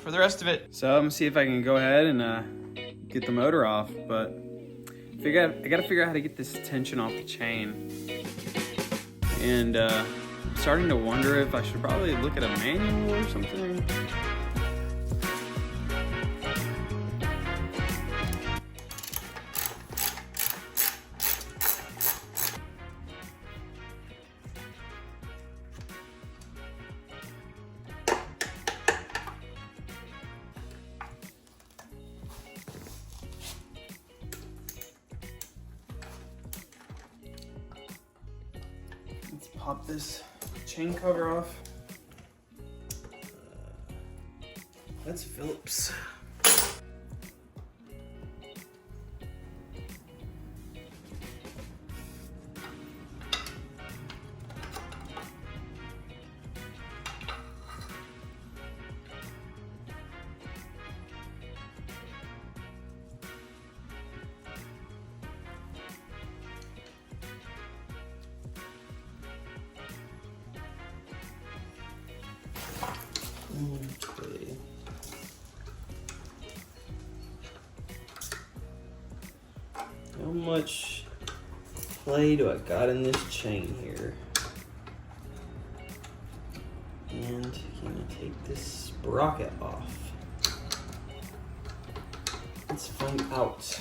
for the rest of it. So I'm gonna see if I can go ahead and get the motor off, but I gotta figure out how to get this tension off the chain. And I'm starting to wonder if I should probably look at a manual or something. Let's pop this chain cover off. That's Phillips. Okay. How much play do I got in this chain here? And can I take this sprocket off? Let's find out.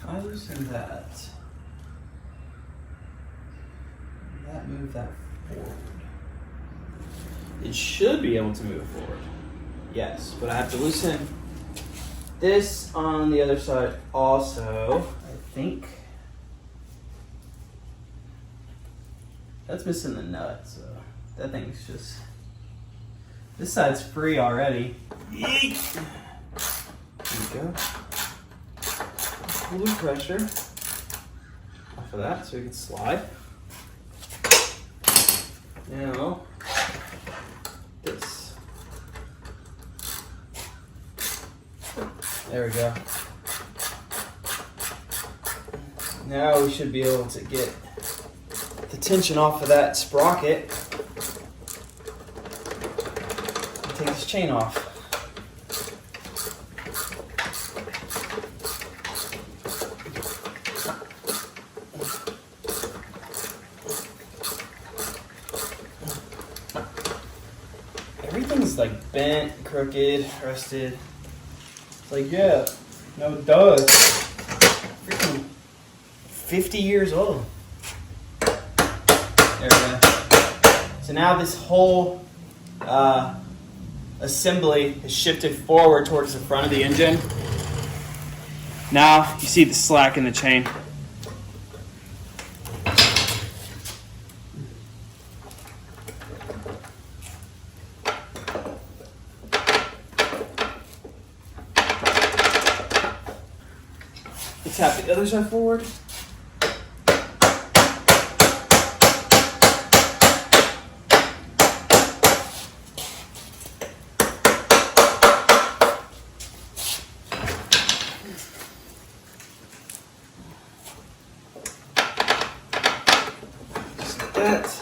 I loosen that. That move that forward. It should be able to move forward. Yes, but I have to loosen this on the other side also. I think that's missing the nut, so that thing's just, this side's free already. Yeet. There we go. A little pressure off of that so we can slide. Now, this. There we go. Now we should be able to get the tension off of that sprocket and take this chain off. Everything's like bent, crooked, rusted. It's like, yeah, no duh. Freaking 50 years old. There we go. So now this whole assembly is shifted forward towards the front of the engine. Now you see the slack in the chain. Tap the other side forward. Just like that.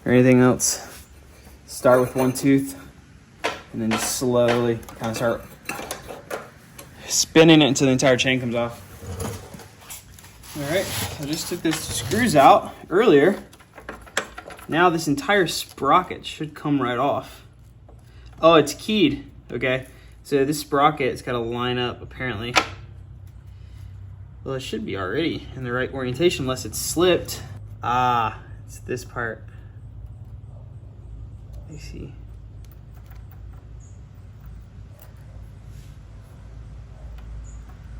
Or anything else, start with one tooth and then just slowly kind of start spinning it until the entire chain comes off. All right, so I just took those screws out earlier. Now this entire sprocket should come right off. Oh, it's keyed. Okay, so this sprocket's got to line up apparently. Well, it should be already in the right orientation unless it's slipped. Ah, it's this part. Let me see.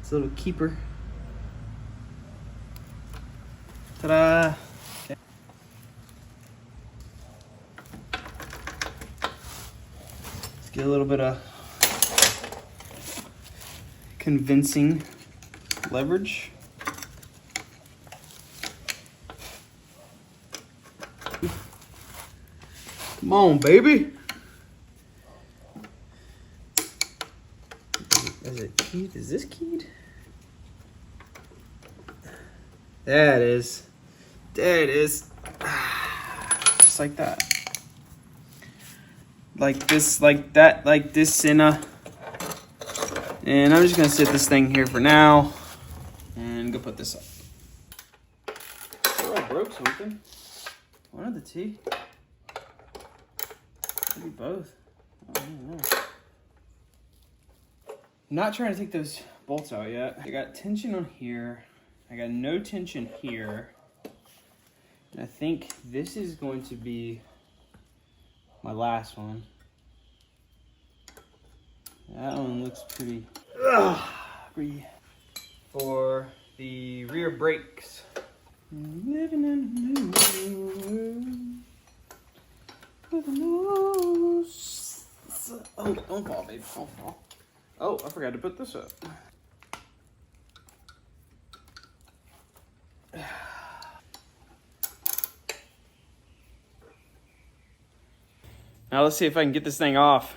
It's a little keeper. Ta-da! Okay. Let's get a little bit of convincing leverage. Come on, baby. Is it keyed? Is this keyed? There it is. There it is. Just like that. Like this, like that, like this in a... And I'm just gonna sit this thing here for now and go put this up. Oh, I broke something. One of the two. Maybe both. I don't know. I'm not trying to take those bolts out yet. I got tension on here. I got no tension here. And I think this is going to be my last one. That one looks pretty. For the rear brakes. Living in a new world. Oh, don't fall, baby. Don't fall. Oh, I forgot to put this up. Now let's see if I can get this thing off.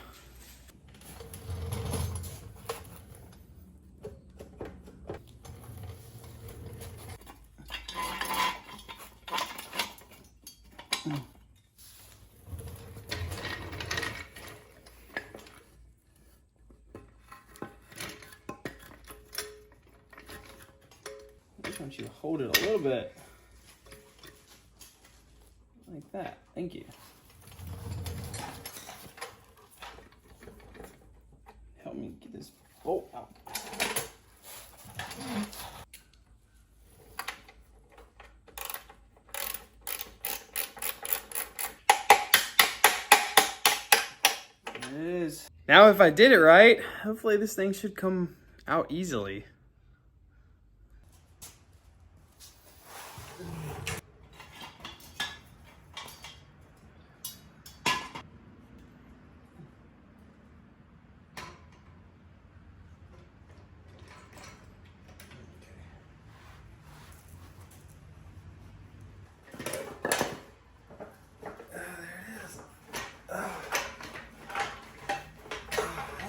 I just want you to hold it a little bit. Like that. Thank you. Help me get this bolt out. There it is. Now if I did it right, hopefully this thing should come out easily.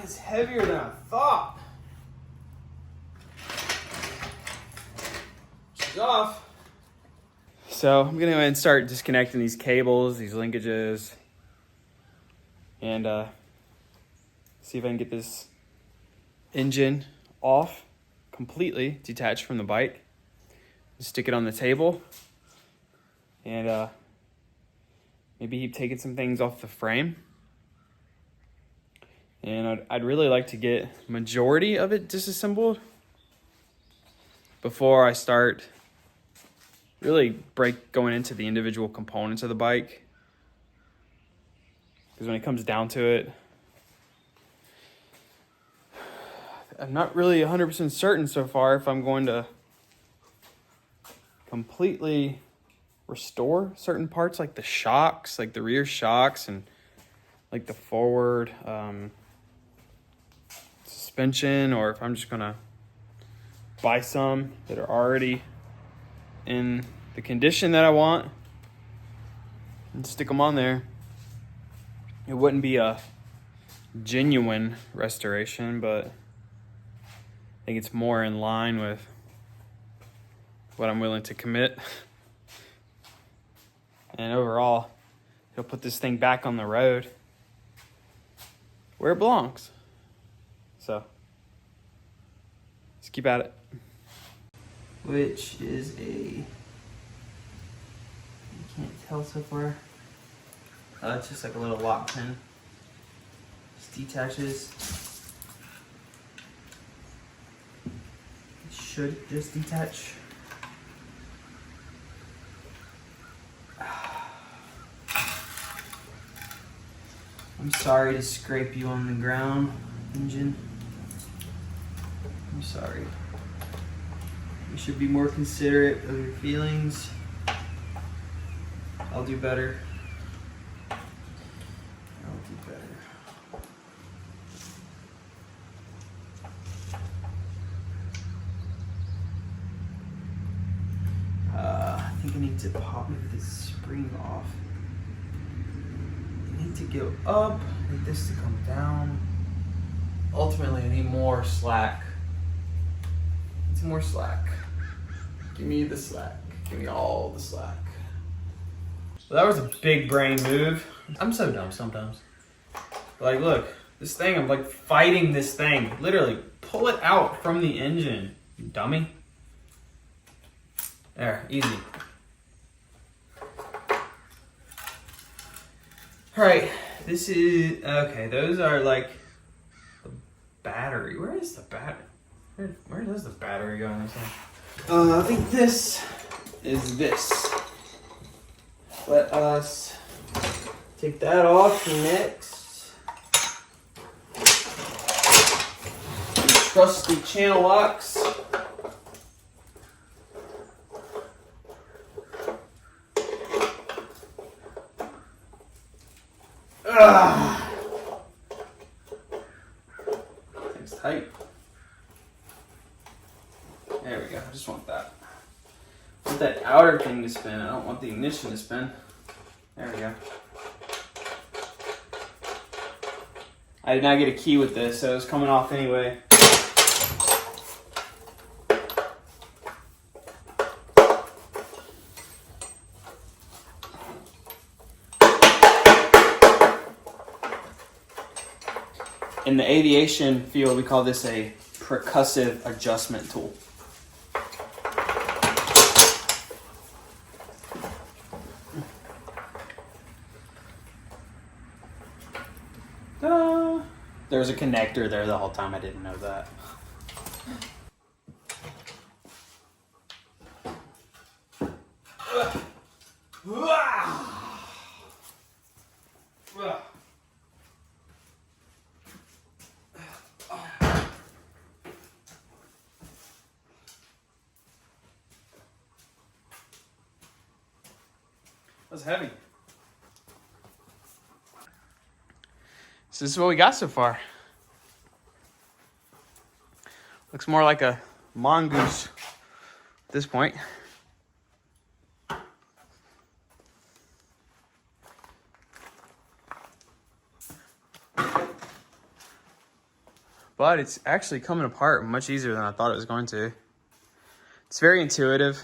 It's heavier than I thought. She's off. So I'm gonna go ahead and start disconnecting these cables, these linkages, and see if I can get this engine off completely, detached from the bike. Stick it on the table, and maybe taking some things off the frame. And I'd really like to get majority of it disassembled before I start really going into the individual components of the bike. Because when it comes down to it, I'm not really 100% certain so far if I'm going to completely restore certain parts, like the shocks, like the rear shocks, and like the forward suspension, or if I'm just gonna buy some that are already in the condition that I want and stick them on there. It wouldn't be a genuine restoration, but I think it's more in line with what I'm willing to commit. And overall, it'll put this thing back on the road where it belongs. So, let's keep at it. Which is you can't tell so far. It's just like a little lock pin. Just detaches. It should just detach. I'm sorry to scrape you on the ground, engine. I'm sorry. You should be more considerate of your feelings. I'll do better. I'll do better. I think I need to pop this spring off. I need to go up. I need this to come down. Ultimately, I need more slack. Need some more slack. Give me the slack. Give me all the slack. Well, that was a big brain move. I'm so dumb sometimes. Like, look, this thing, I'm like fighting this thing. Literally, pull it out from the engine, you dummy. There, easy. All right, this is, okay, those are like the battery. Where is the battery? Where does the battery go in this thing? I think this is this. Let us take that off next. The trusty channel locks. Thing's tight. There we go. I just want that. I want that outer thing to spin. I don't want the ignition to spin. There we go. I did not get a key with this, so it was coming off anyway. In the aviation field, we call this a percussive adjustment tool. There was a connector there the whole time. I didn't know that. That's heavy. So this is what we got so far. Looks more like a mongoose at this point. But it's actually coming apart much easier than I thought it was going to. It's very intuitive.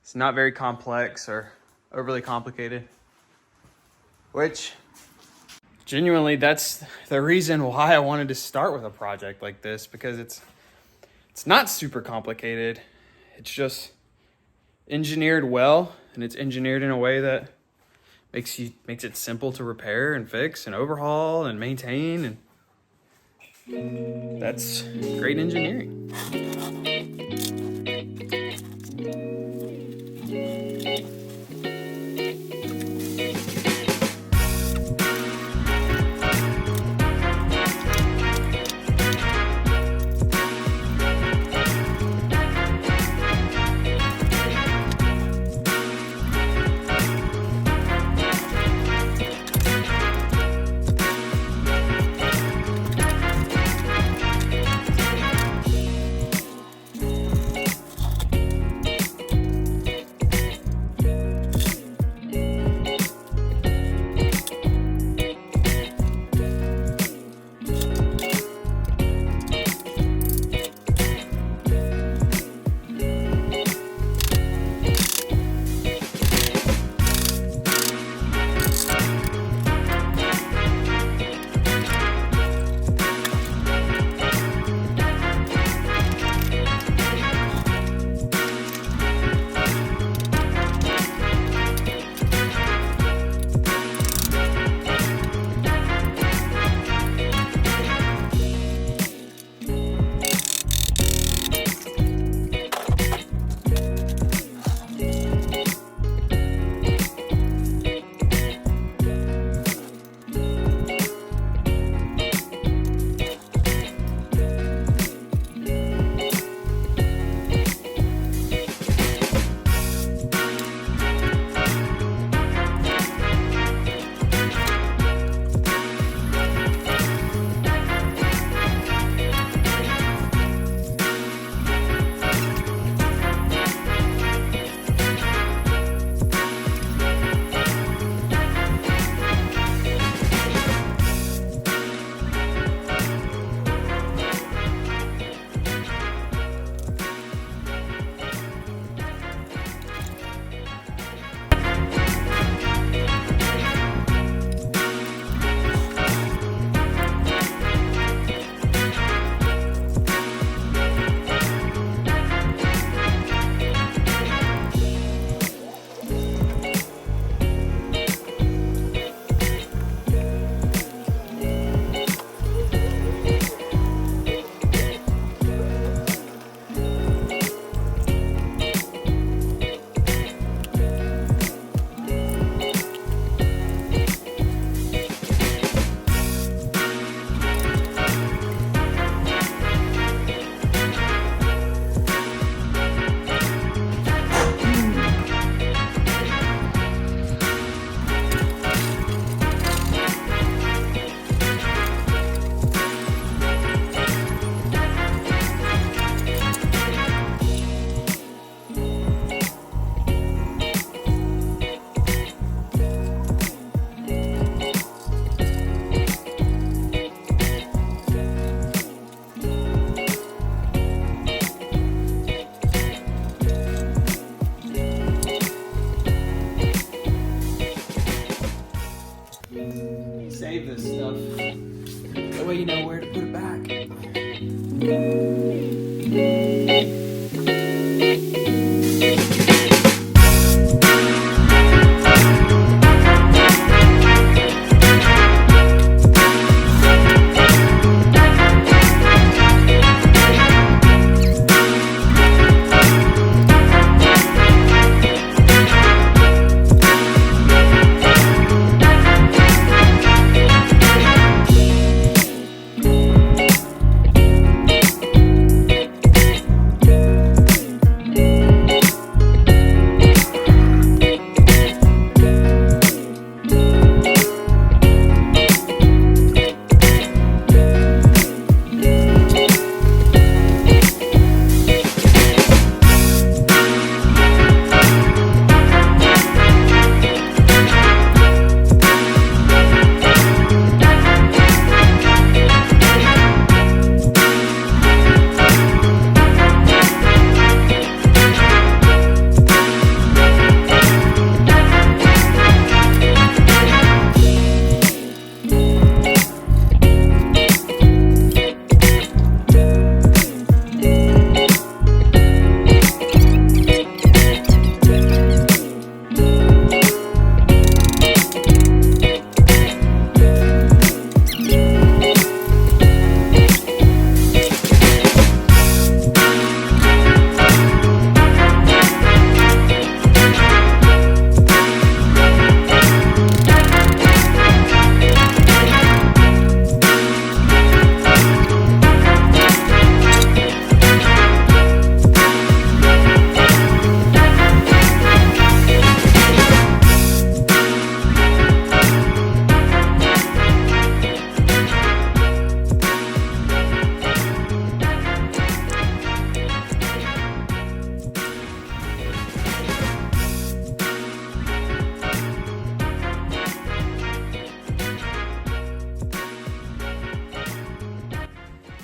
It's not very complex or overly complicated, which genuinely, that's the reason why I wanted to start with a project like this, because it's not super complicated. It's just engineered well, and it's engineered in a way that makes it simple to repair and fix and overhaul and maintain, and that's great engineering.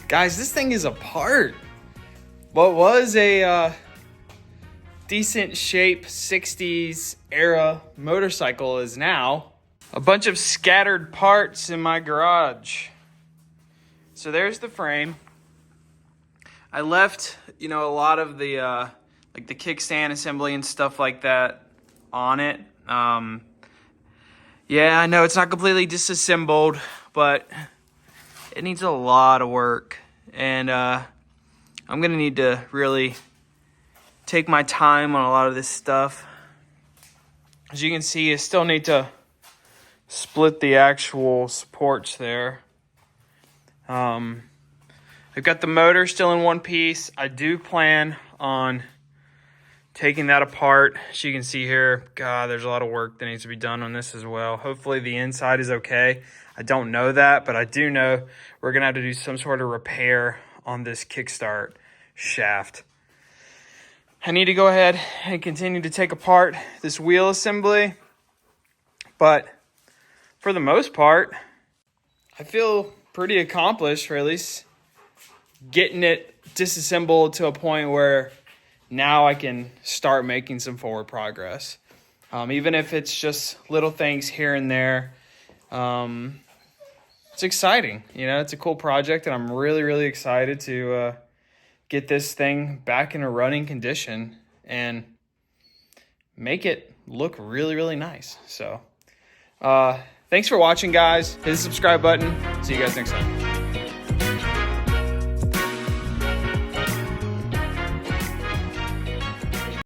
Guys, this thing is apart. What was a decent shape 60s era motorcycle is now a bunch of scattered parts in my garage. So there's the frame. I left, you know, a lot of the like the kickstand assembly and stuff like that on it. Yeah, I know it's not completely disassembled, but it needs a lot of work, and I'm gonna need to really take my time on a lot of this stuff. As you can see, I still need to split the actual supports there. I've got the motor still in one piece. I do plan on taking that apart. As you can see here, God, there's a lot of work that needs to be done on this as well. Hopefully the inside is okay. I don't know that, but I do know we're gonna have to do some sort of repair on this kickstart shaft. I need to go ahead and continue to take apart this wheel assembly, but for the most part, I feel pretty accomplished for at least getting it disassembled to a point where now I can start making some forward progress. Even if it's just little things here and there. It's exciting. You know, it's a cool project, and I'm really, really excited to get this thing back in a running condition and make it look really, really nice. So, thanks for watching, guys. Hit the subscribe button. See you guys next time.